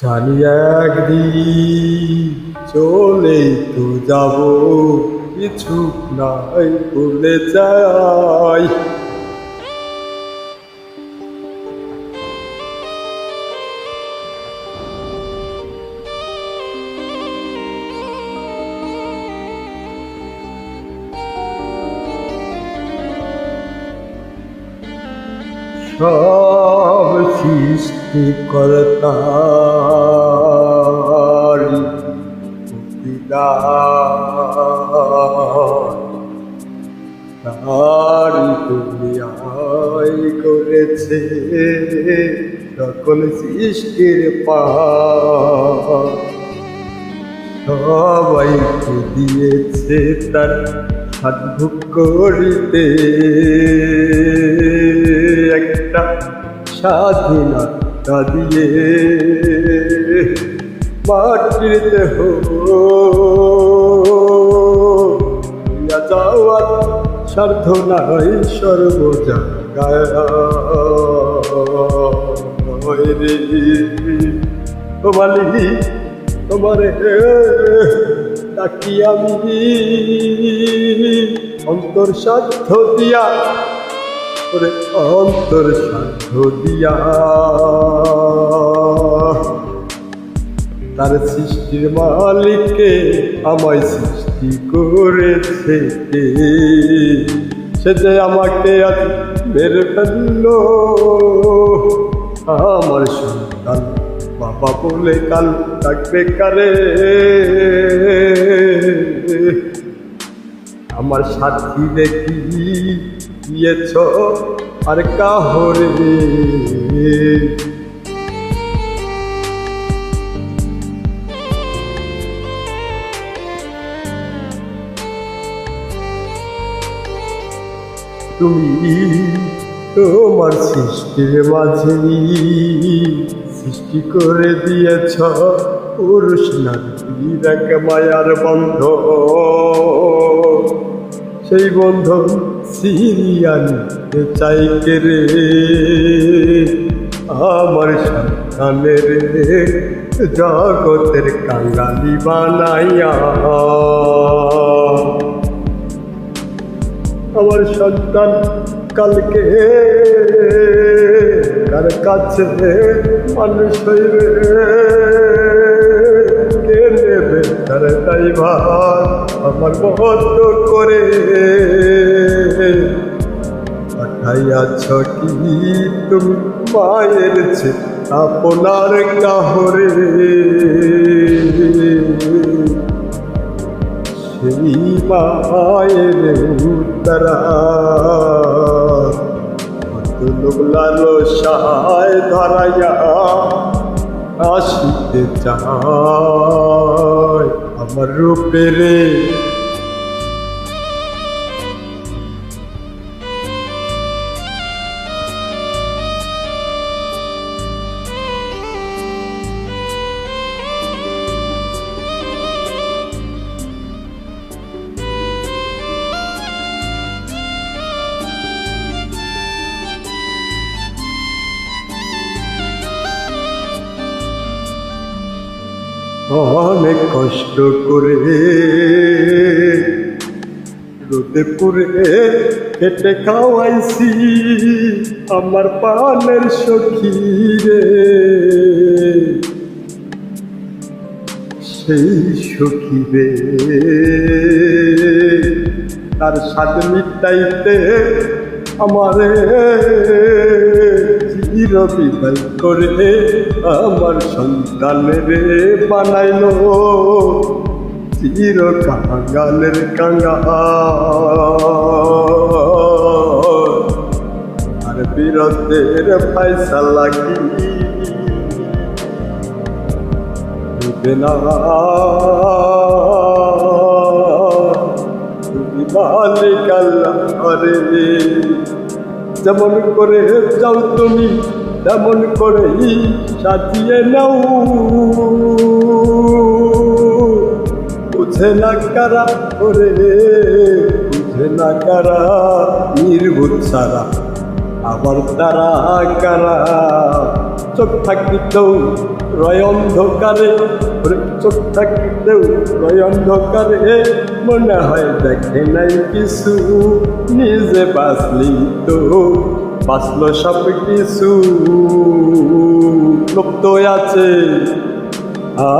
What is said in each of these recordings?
জানি একদিন চলেই তো যাব, কিছু নাই ভুলে যাই। সব সৃষ্টিকর্তার বিধান, তারি দুনিয়ায় করেছে সকল সৃষ্টির পার। সবাইকে দিয়েছে তার সাধভোগ করিতে একটা স্বাধীনতা দিয়ে। মাটির দেহ হইয়া যাওয়ার স্বার্থ নাই সর্বজায়গায় রে। ও মালিক, তোমারে ডাকি আমি অন্তর সাধ্য দিয়া, ওরে অন্তর সাধ্য দিয়া। তার সৃষ্টির মালিককে আমায় সৃষ্টি করেছে কে? সে যে আমাকে আজ মেরে ফেললো। আমার সন্তান বাবা বলে কাল ডাকবে কারে? আমার সাথী দেখি দিয়েছ আর কাহরে? তুমি তোমার সৃষ্টির মাঝে সৃষ্টি করে দিয়েছ পুরুষ নারীর এক মায়ার বন্ধন। সেই বন্ধন সিরিয়ানিতে চাই কে রে? আমার সন্তানের জগতের কাঙ্গালি বানাইয়া। আমার সন্তান কালকে কার কাছে মানুষ হইবে? কে নেবে তার দায়ভার আমার বন্ধ করে? পাঠাইয়াছ কি তুমি মায়ের চেয়ে আপনার কাহরে? সেই মায়ের উত্তরা কত লোক লালসায় ধরাইয়া আসিতে চায় আমার রূপেরে। অনেক কষ্ট করে রোদে পুরে খেটে খাওয়াইছি আমার পানের সখী রে। সেই সখী রে তার স্বাদ মিটাইতে আমারে চির বিদায় করে আমার সন্তানের বানাইলো চির কাঙ্গালের কাঙ্গাল। আর বিরতের ফায়সালা কি দিবে না? তুমি মালিক আল্লাহ রে। যেমন করে যাও তুমি তেমন করেই সাজিয়ে নাও। বুঝে না কারা করে, বুঝে না কারা নির্ভুল ছাড়া আবার তারা কারা। চোখ থাকিতেও রয় অন্ধকারে, ওরে চোখ থাকতেও রয় অন্ধকারে, মনে হয় দেখে নাই কিছু, নিজে বাঁচলি তো বাঁচলো সব কিছু। লোক তো আছে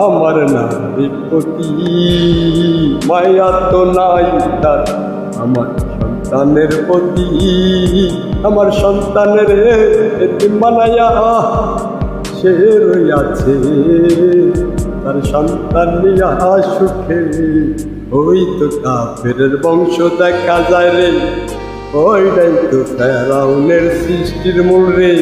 আমার নারীর প্রতি, মায়া তো নাই তার আমার সন্তানের প্রতি। আমার সন্তানের এতিম বানায়া সে রইয়াছে, তার সন্তান নিয়া সুখে। ওই তো কাফেরের বংশ দেখা যায় রে, ওইটাই তো ফেরাউনের সৃষ্টির মূল রে।